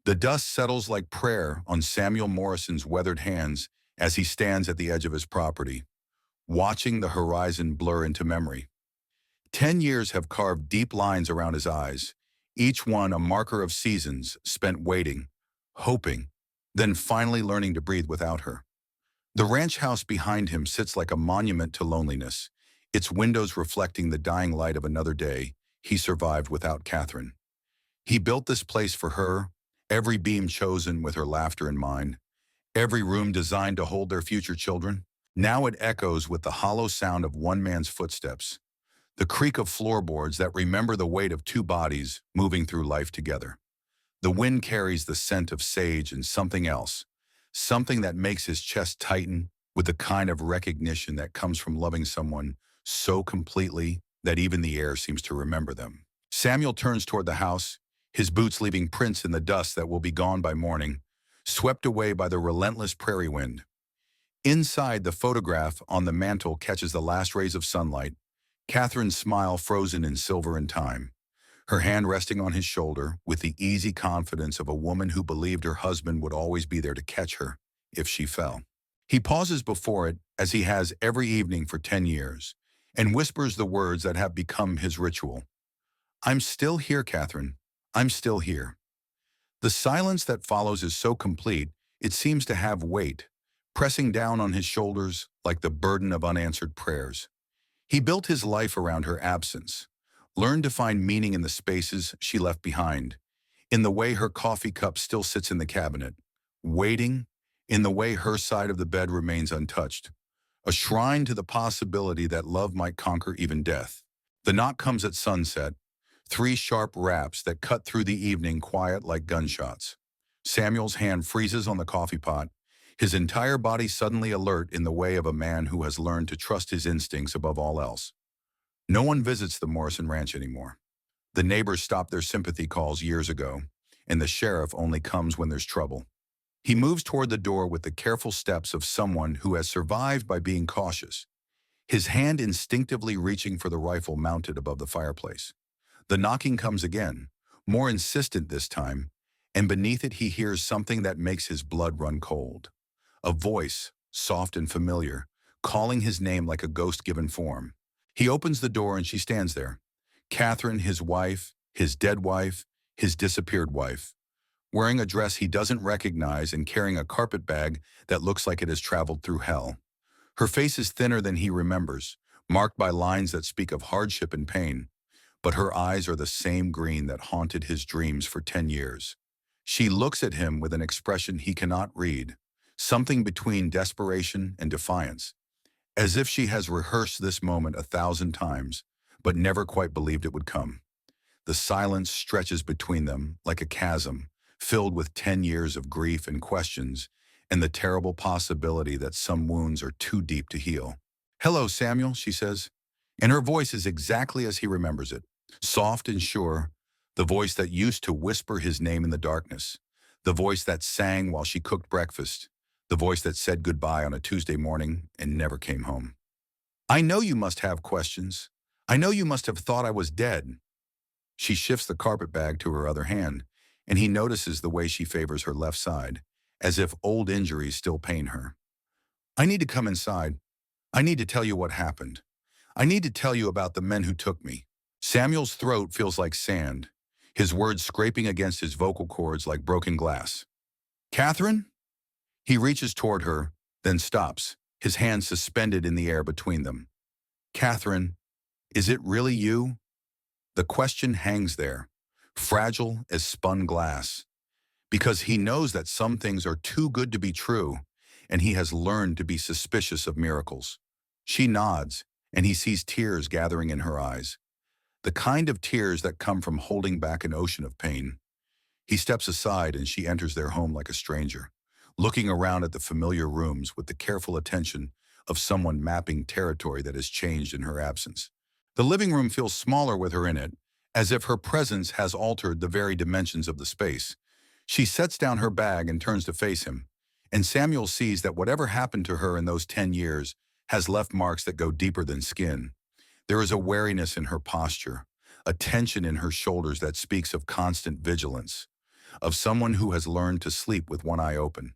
The dust settles like prayer on Samuel Morrison's weathered hands as he stands at the edge of his property, watching the horizon blur into memory. 10 years have carved deep lines around his eyes, each one a marker of seasons spent waiting, hoping, then finally learning to breathe without her. The ranch house behind him sits like a monument to loneliness, its windows reflecting the dying light of another day he survived without Catherine. He built this place for her, every beam chosen with her laughter in mind, every room designed to hold their future children. Now it echoes with the hollow sound of one man's footsteps, the creak of floorboards that remember the weight of two bodies moving through life together. The wind carries the scent of sage and something else, something that makes his chest tighten with the kind of recognition that comes from loving someone so completely that even the air seems to remember them. Samuel turns toward the house, his boots leaving prints in the dust that will be gone by morning, swept away by the relentless prairie wind. Inside, the photograph on the mantel catches the last rays of sunlight, Catherine's smile frozen in silver and time, her hand resting on his shoulder with the easy confidence of a woman who believed her husband would always be there to catch her if she fell. He pauses before it, as he has every evening for 10 years, and whispers the words that have become his ritual. "I'm still here, Catherine. I'm still here." The silence that follows is so complete, it seems to have weight, pressing down on his shoulders like the burden of unanswered prayers. He built his life around her absence, learned to find meaning in the spaces she left behind, in the way her coffee cup still sits in the cabinet, waiting, in the way her side of the bed remains untouched, a shrine to the possibility that love might conquer even death. The knock comes at sunset, three sharp raps that cut through the evening quiet like gunshots. Samuel's hand freezes on the coffee pot, his entire body suddenly alert in the way of a man who has learned to trust his instincts above all else. No one visits the Morrison Ranch anymore. The neighbors stopped their sympathy calls years ago, and the sheriff only comes when there's trouble. He moves toward the door with the careful steps of someone who has survived by being cautious, his hand instinctively reaching for the rifle mounted above the fireplace. The knocking comes again, more insistent this time, and beneath it he hears something that makes his blood run cold. A voice, soft and familiar, calling his name like a ghost given form. He opens the door and she stands there. Catherine, his wife, his dead wife, his disappeared wife, wearing a dress he doesn't recognize and carrying a carpet bag that looks like it has traveled through hell. Her face is thinner than he remembers, marked by lines that speak of hardship and pain, but her eyes are the same green that haunted his dreams for 10 years. She looks at him with an expression he cannot read, something between desperation and defiance, as if she has rehearsed this moment 1,000 times, but never quite believed it would come. The silence stretches between them like a chasm, filled with 10 years of grief and questions, and the terrible possibility that some wounds are too deep to heal. "Hello, Samuel," she says, and her voice is exactly as he remembers it, soft and sure, the voice that used to whisper his name in the darkness, the voice that sang while she cooked breakfast, the voice that said goodbye on a Tuesday morning and never came home. "I know you must have questions. I know you must have thought I was dead." She shifts the carpet bag to her other hand, and he notices the way she favors her left side, as if old injuries still pain her. "I need to come inside. I need to tell you what happened. I need to tell you about the men who took me." Samuel's throat feels like sand, his words scraping against his vocal cords like broken glass. "Catherine?" He reaches toward her, then stops, his hands suspended in the air between them. "Catherine, is it really you?" The question hangs there, fragile as spun glass, because he knows that some things are too good to be true, and he has learned to be suspicious of miracles. She nods, and he sees tears gathering in her eyes, the kind of tears that come from holding back an ocean of pain. He steps aside and she enters their home like a stranger, looking around at the familiar rooms with the careful attention of someone mapping territory that has changed in her absence. The living room feels smaller with her in it, as if her presence has altered the very dimensions of the space. She sets down her bag and turns to face him, and Samuel sees that whatever happened to her in those 10 years has left marks that go deeper than skin. There is a wariness in her posture, a tension in her shoulders that speaks of constant vigilance, of someone who has learned to sleep with one eye open.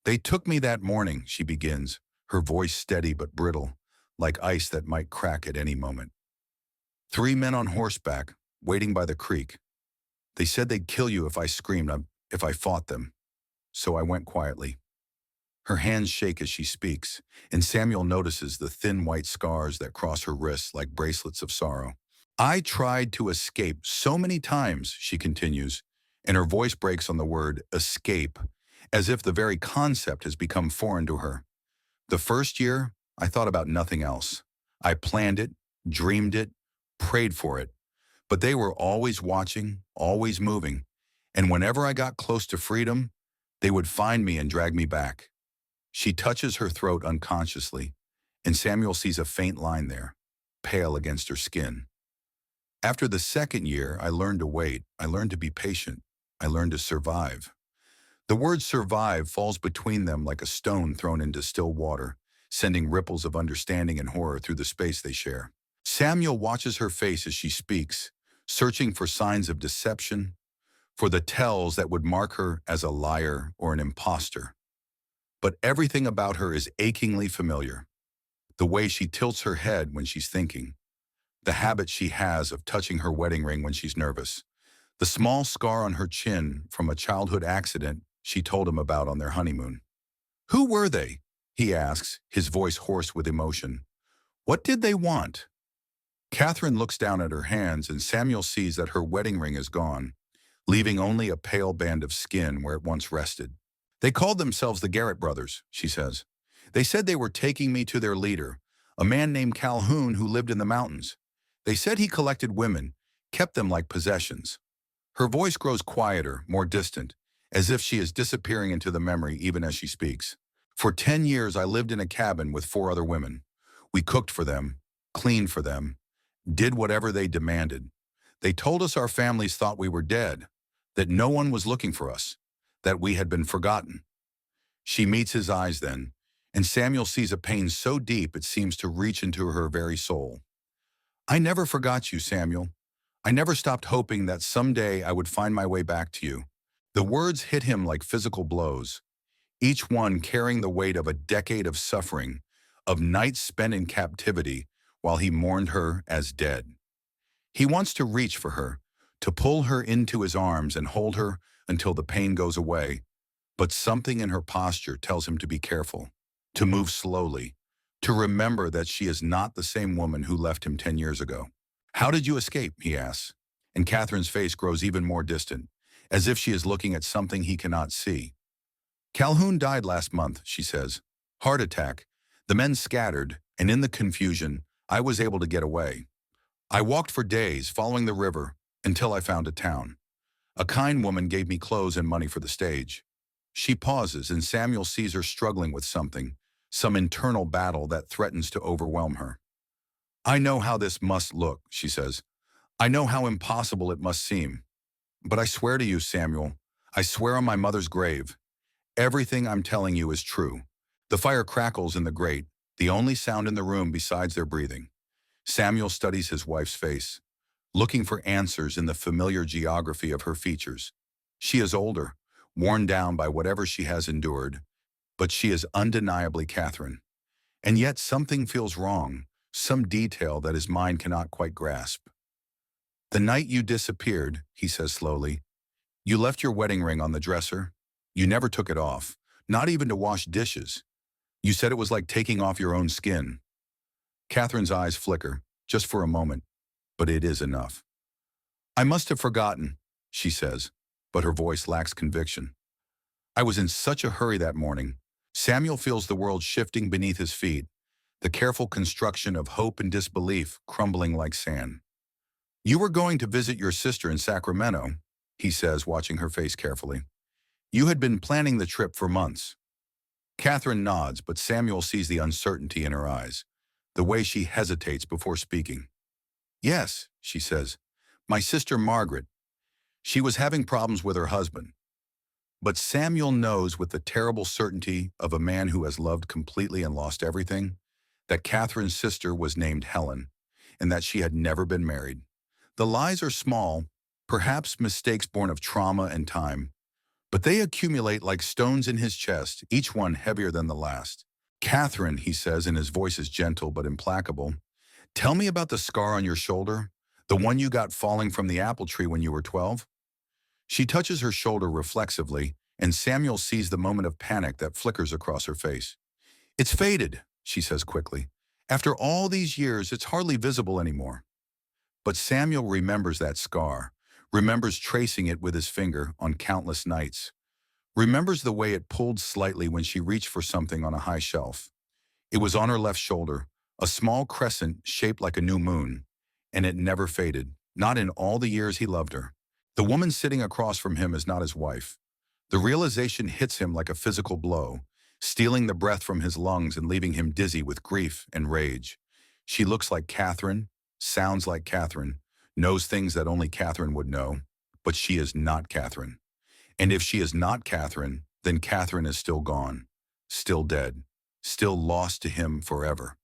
They took me that morning, she begins, her voice steady but brittle, like ice that might crack at any moment. 3 men on horseback, waiting by the creek. They said they'd kill you if I screamed, if I fought them. So I went quietly. Her hands shake as she speaks, and Samuel notices the thin white scars that cross her wrists like bracelets of sorrow. I tried to escape so many times, she continues, and her voice breaks on the word escape, as if the very concept has become foreign to her. The first year, I thought about nothing else. I planned it, dreamed it, prayed for it, but they were always watching, always moving, and whenever I got close to freedom, they would find me and drag me back. She touches her throat unconsciously, and Samuel sees a faint line there, pale against her skin. After the second year, I learned to wait. I learned to be patient. I learned to survive. The word survive falls between them like a stone thrown into still water, sending ripples of understanding and horror through the space they share. Samuel watches her face as she speaks, searching for signs of deception, for the tells that would mark her as a liar or an imposter. But everything about her is achingly familiar. The way she tilts her head when she's thinking, the habit she has of touching her wedding ring when she's nervous, the small scar on her chin from a childhood accident she told him about on their honeymoon. Who were they? He asks, his voice hoarse with emotion. What did they want? Catherine looks down at her hands and Samuel sees that her wedding ring is gone, leaving only a pale band of skin where it once rested. They called themselves the Garrett brothers, she says. They said they were taking me to their leader, a man named Calhoun who lived in the mountains. They said he collected women, kept them like possessions. Her voice grows quieter, more distant, as if she is disappearing into the memory even as she speaks. For 10 years, I lived in a cabin with 4 other women. We cooked for them, cleaned for them, did whatever they demanded. They told us our families thought we were dead, that no one was looking for us, that we had been forgotten. She meets his eyes then, and Samuel sees a pain so deep it seems to reach into her very soul. I never forgot you, Samuel. I never stopped hoping that someday I would find my way back to you. The words hit him like physical blows, each one carrying the weight of a decade of suffering, of nights spent in captivity while he mourned her as dead. He wants to reach for her, to pull her into his arms and hold her until the pain goes away, but something in her posture tells him to be careful, to move slowly, to remember that she is not the same woman who left him 10 years ago. How did you escape? He asks, and Catherine's face grows even more distant, as if she is looking at something he cannot see. Calhoun died last month, she says. Heart attack. The men scattered, and in the confusion, I was able to get away. I walked for days, following the river, until I found a town. A kind woman gave me clothes and money for the stage. She pauses, and Samuel sees her struggling with something, some internal battle that threatens to overwhelm her. I know how this must look, she says. I know how impossible it must seem. But I swear to you, Samuel, I swear on my mother's grave, everything I'm telling you is true. The fire crackles in the grate, the only sound in the room besides their breathing. Samuel studies his wife's face, looking for answers in the familiar geography of her features. She is older, worn down by whatever she has endured, but she is undeniably Catherine. And yet something feels wrong, some detail that his mind cannot quite grasp. The night you disappeared, he says slowly, you left your wedding ring on the dresser. You never took it off, not even to wash dishes. You said it was like taking off your own skin. Catherine's eyes flicker, just for a moment, but it is enough. I must have forgotten, she says, but her voice lacks conviction. I was in such a hurry that morning. Samuel feels the world shifting beneath his feet, the careful construction of hope and disbelief crumbling like sand. You were going to visit your sister in Sacramento, he says, watching her face carefully. You had been planning the trip for months. Catherine nods, but Samuel sees the uncertainty in her eyes, the way she hesitates before speaking. Yes, she says, my sister Margaret. She was having problems with her husband. But Samuel knows with the terrible certainty of a man who has loved completely and lost everything, that Catherine's sister was named Helen, and that she had never been married. The lies are small, perhaps mistakes born of trauma and time, but they accumulate like stones in his chest, each one heavier than the last. Catherine, he says, and his voice is gentle but implacable, tell me about the scar on your shoulder, the one you got falling from the apple tree when you were 12. She touches her shoulder reflexively, and Samuel sees the moment of panic that flickers across her face. It's faded, she says quickly. After all these years, it's hardly visible anymore. But Samuel remembers that scar, remembers tracing it with his finger on countless nights, remembers the way it pulled slightly when she reached for something on a high shelf. It was on her left shoulder, a small crescent shaped like a new moon, and it never faded, not in all the years he loved her. The woman sitting across from him is not his wife. The realization hits him like a physical blow, stealing the breath from his lungs and leaving him dizzy with grief and rage. She looks like Catherine, sounds like Catherine, knows things that only Catherine would know, but she is not Catherine. And if she is not Catherine, then Catherine is still gone, still dead, still lost to him forever.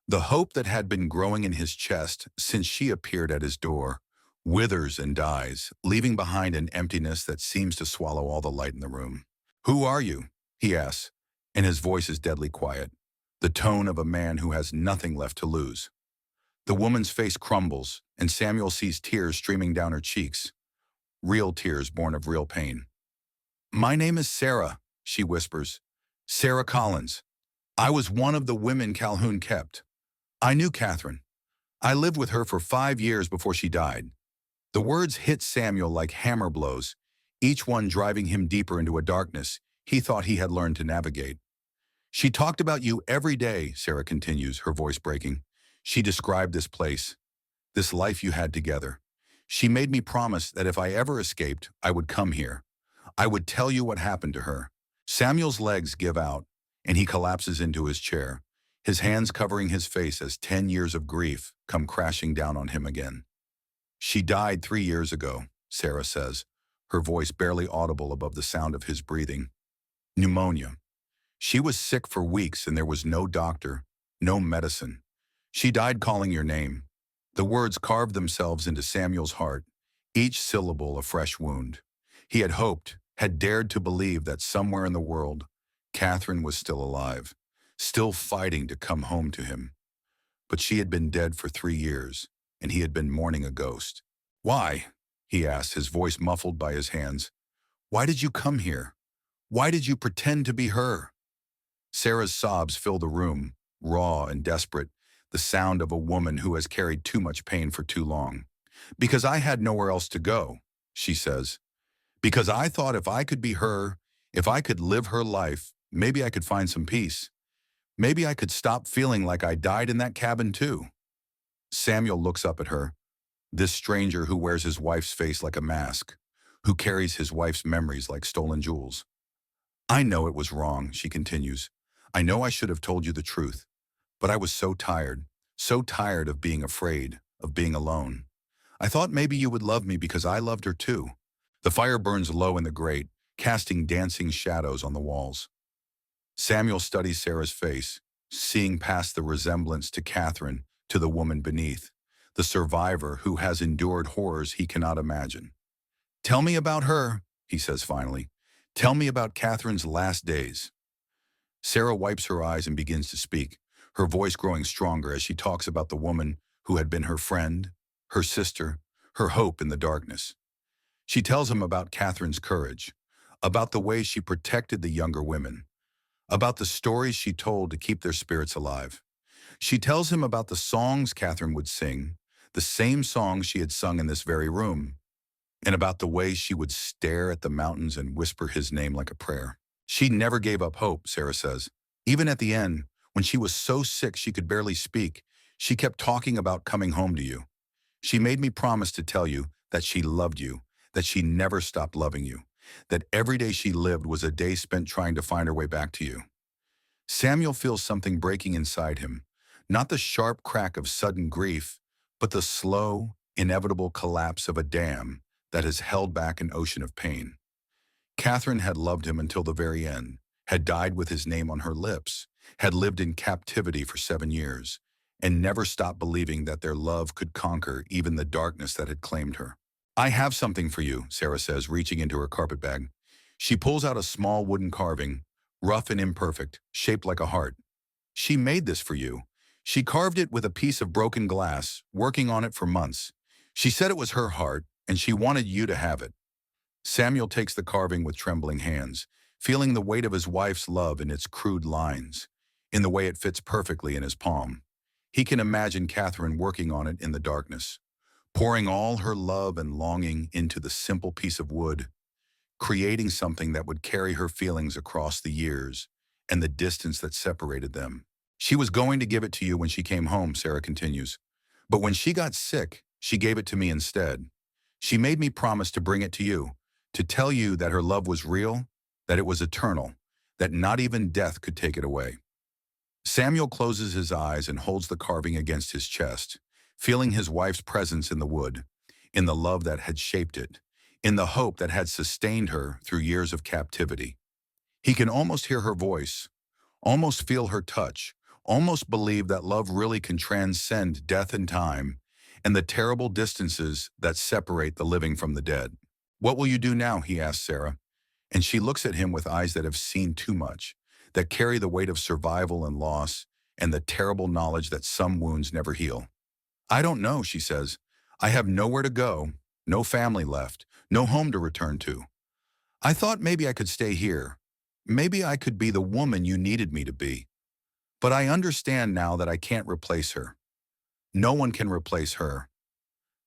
The hope that had been growing in his chest since she appeared at his door withers and dies, leaving behind an emptiness that seems to swallow all the light in the room. "Who are you?" he asks, and his voice is deadly quiet, the tone of a man who has nothing left to lose. The woman's face crumbles, and Samuel sees tears streaming down her cheeks, real tears born of real pain. "My name is Sarah," she whispers. "Sarah Collins. I was one of the women Calhoun kept. I knew Catherine. I lived with her for 5 years before she died." The words hit Samuel like hammer blows, each one driving him deeper into a darkness he thought he had learned to navigate. "She talked about you every day," Sarah continues, her voice breaking. "She described this place, this life you had together. She made me promise that if I ever escaped, I would come here. I would tell you what happened to her." Samuel's legs give out, and he collapses into his chair, his hands covering his face as 10 years of grief come crashing down on him again. "She died 3 years ago," Sarah says, her voice barely audible above the sound of his breathing. "Pneumonia. She was sick for weeks and there was no doctor, no medicine. She died calling your name." The words carved themselves into Samuel's heart, each syllable a fresh wound. He had hoped, had dared to believe that somewhere in the world, Catherine was still alive, still fighting to come home to him. But she had been dead for 3 years, and he had been mourning a ghost. "Why?" he asked, his voice muffled by his hands. "Why did you come here? Why did you pretend to be her?" Sarah's sobs fill the room, raw and desperate, the sound of a woman who has carried too much pain for too long. "Because I had nowhere else to go," she says. "Because I thought if I could be her, if I could live her life, maybe I could find some peace. Maybe I could stop feeling like I died in that cabin too." Samuel looks up at her, this stranger who wears his wife's face like a mask, who carries his wife's memories like stolen jewels. "I know it was wrong," she continues. "I know I should have told you the truth, but I was so tired of being afraid, of being alone. I thought maybe you would love me because I loved her too." The fire burns low in the grate, casting dancing shadows on the walls. Samuel studies Sarah's face, seeing past the resemblance to Catherine, to the woman beneath, the survivor who has endured horrors he cannot imagine. "Tell me about her," he says finally. "Tell me about Catherine's last days." Sarah wipes her eyes and begins to speak, her voice growing stronger as she talks about the woman who had been her friend, her sister, her hope in the darkness. She tells him about Catherine's courage, about the way she protected the younger women, about the stories she told to keep their spirits alive. She tells him about the songs Catherine would sing, the same songs she had sung in this very room, and about the way she would stare at the mountains and whisper his name like a prayer. "She never gave up hope," Sarah says. "Even at the end, when she was so sick she could barely speak, she kept talking about coming home to you. She made me promise to tell you that she loved you, that she never stopped loving you, that every day she lived was a day spent trying to find her way back to you." Samuel feels something breaking inside him, not the sharp crack of sudden grief, but the slow, inevitable collapse of a dam that has held back an ocean of pain. Catherine had loved him until the very end, had died with his name on her lips, had lived in captivity for 7 years, and never stopped believing that their love could conquer even the darkness that had claimed her. I have something for you, Sarah says, reaching into her carpet bag. She pulls out a small wooden carving, rough and imperfect, shaped like a heart. She made this for you. She carved it with a piece of broken glass, working on it for months. She said it was her heart, and she wanted you to have it. Samuel takes the carving with trembling hands, feeling the weight of his wife's love in its crude lines, in the way it fits perfectly in his palm. He can imagine Catherine working on it in the darkness, pouring all her love and longing into the simple piece of wood, creating something that would carry her feelings across the years and the distance that separated them. She was going to give it to you when she came home, Sarah continues. But when she got sick, she gave it to me instead. She made me promise to bring it to you, to tell you that her love was real, that it was eternal, that not even death could take it away. Samuel closes his eyes and holds the carving against his chest, feeling his wife's presence in the wood, in the love that had shaped it, in the hope that had sustained her through years of captivity. He can almost hear her voice, almost feel her touch, almost believe that love really can transcend death and time and the terrible distances that separate the living from the dead. What will you do now? He asks Sarah, and she looks at him with eyes that have seen too much, that carry the weight of survival and loss and the terrible knowledge that some wounds never heal. I don't know, she says. I have nowhere to go, no family left, no home to return to. I thought maybe I could stay here. Maybe I could be the woman you needed me to be. But I understand now that I can't replace her. No one can replace her.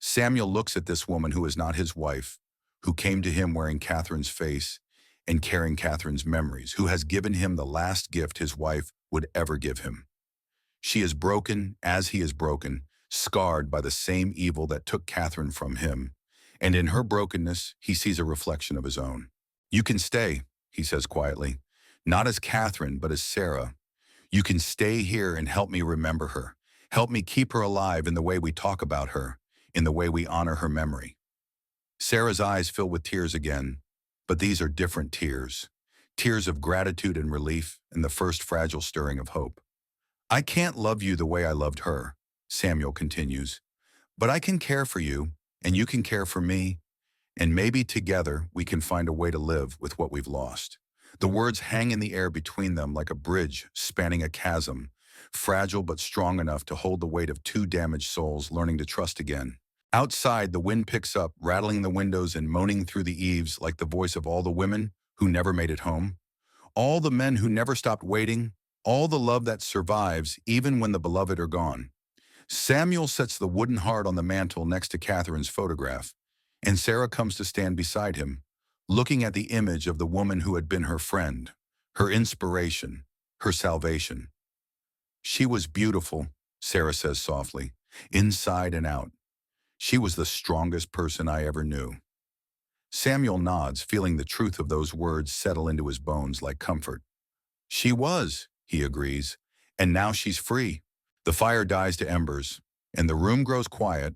Samuel looks at this woman who is not his wife, who came to him wearing Catherine's face and carrying Catherine's memories, who has given him the last gift his wife would ever give him. She is broken as he is broken, scarred by the same evil that took Catherine from him, and in her brokenness, he sees a reflection of his own. You can stay, he says quietly, not as Catherine, but as Sarah. You can stay here and help me remember her. Help me keep her alive in the way we talk about her, in the way we honor her memory. Sarah's eyes fill with tears again, but these are different tears. Tears of gratitude and relief and the first fragile stirring of hope. I can't love you the way I loved her, Samuel continues, but I can care for you, and you can care for me, and maybe together we can find a way to live with what we've lost. The words hang in the air between them like a bridge spanning a chasm, fragile but strong enough to hold the weight of two damaged souls learning to trust again. Outside, the wind picks up, rattling the windows and moaning through the eaves like the voice of all the women who never made it home, all the men who never stopped waiting, all the love that survives even when the beloved are gone. Samuel sets the wooden heart on the mantel next to Catherine's photograph, and Sarah comes to stand beside him, looking at the image of the woman who had been her friend, her inspiration, her salvation. She was beautiful, Sarah says softly, inside and out. She was the strongest person I ever knew. Samuel nods, feeling the truth of those words settle into his bones like comfort. She was, he agrees, and now she's free. The fire dies to embers, and the room grows quiet,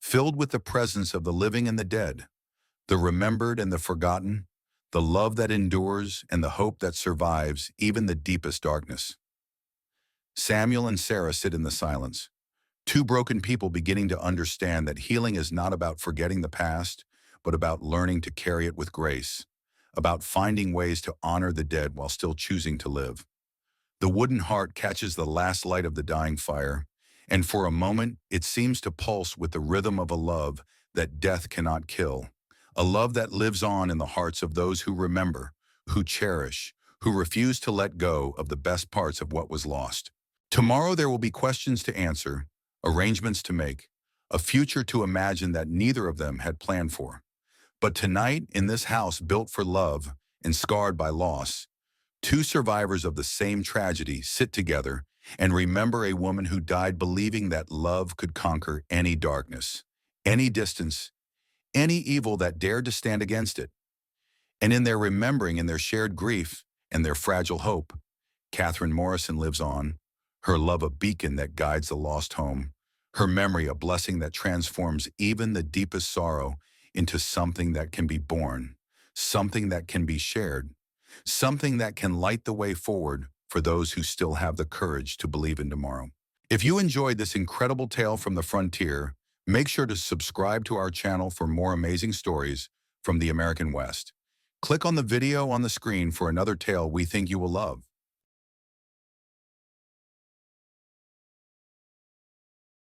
filled with the presence of the living and the dead, the remembered and the forgotten, the love that endures and the hope that survives even the deepest darkness. Samuel and Sarah sit in the silence, two broken people beginning to understand that healing is not about forgetting the past, but about learning to carry it with grace, about finding ways to honor the dead while still choosing to live. The wooden heart catches the last light of the dying fire, and for a moment it seems to pulse with the rhythm of a love that death cannot kill, a love that lives on in the hearts of those who remember, who cherish, who refuse to let go of the best parts of what was lost. Tomorrow there will be questions to answer, arrangements to make, a future to imagine that neither of them had planned for. But tonight, in this house built for love and scarred by loss, two survivors of the same tragedy sit together and remember a woman who died believing that love could conquer any darkness, any distance, any evil that dared to stand against it. And in their remembering and their shared grief and their fragile hope, Catherine Morrison lives on, her love a beacon that guides the lost home, her memory a blessing that transforms even the deepest sorrow into something that can be born, something that can be shared, something that can light the way forward for those who still have the courage to believe in tomorrow. If you enjoyed this incredible tale from the frontier, Make sure to subscribe to our channel for more amazing stories from the American West. Click on the video on the screen for another tale we think you will love.